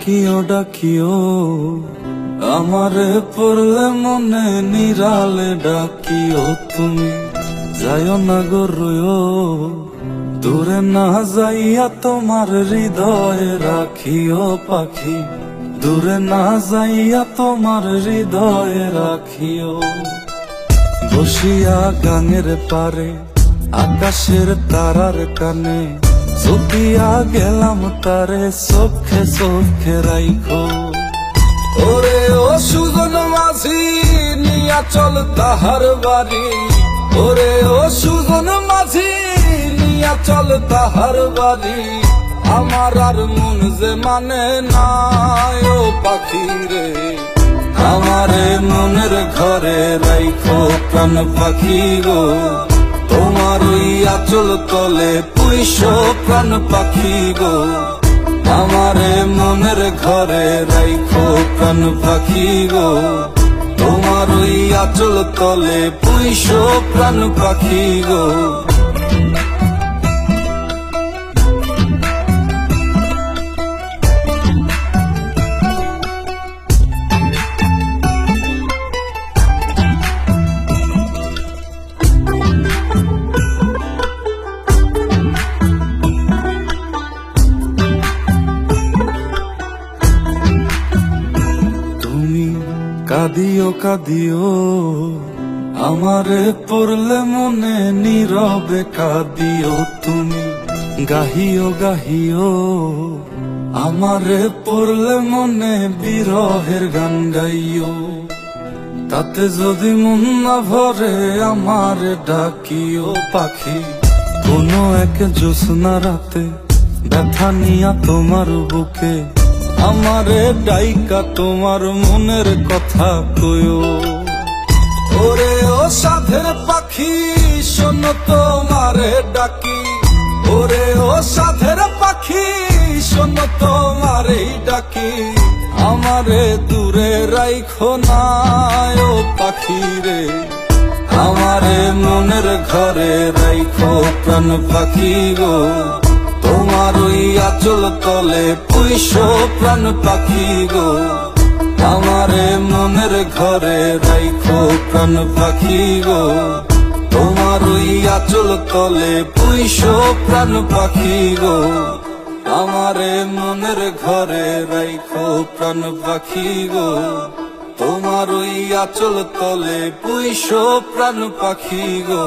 ডাকিও ডাকিও আমারে পড়লে মনে নিরালে ডাকিও তুমি যাইও না গো রইও দূরে না যাইয়া তোমার হৃদয়ে রাখিও পাখি দূরে না যাইয়া তোমার হৃদয়ে রাখিও বসিয়া গাঙের পারে আকাশের তারার কানে চুপিয়া গেলাম তারে চোখে চোখে রাইখো ওরে ও সুজন মাঝি নিয়া চল তাহার বাড়ি ওরে ও সুজন মাঝি নিয়া চল তাহার বাড়ি আমার আর মন যে মানে না ও পাখি রে আমারে মনের ঘরে রাইখো প্রাণ পাখি গো তোমার ওই আঁচল তলে পুইশো প্রাণ পাখি গো আমারে মনের ঘরে রাইখো প্রাণ পাখি গো তোমার ওই আঁচল তলে পুইশো প্রাণ পাখি গো কাঁদিও কাঁদিও আমারে পড়লে মনে নীরবে কাঁদিও তুমি গাহিও গাহিও আমারে পড়লে মনে বিরহের গান গাইও তাতে যদি মন না ভরে আমারে ডাকিও পাখি কোনো এক জ্যোৎস্না রাতে ব্যথা নিয়া তোমার বুকে আমারে ডাইকা তোমার মনের কথা কইও ওরে ও সাধের পাখি শোনো তোমারে ডাকি ওরে ও সাধের পাখি শোনো তোমারে ডাকি আমারে দূরে রাইখো না ও পাখি রে আমারে মনের ঘরে রাইখো প্রাণ পাখি গো তোমার ওই আঁচল তলে পুইশো প্রাণ পাখি গো আমারে মনের ঘরে রাইখো প্রাণ পাখি গো তোমার ওই আঁচল তলে পুইশো প্রাণ পাখি গো আমারে মনের ঘরে রাইখো প্রাণ পাখি গো তোমার ওই আঁচল তলে পুইশো প্রাণ পাখি গো।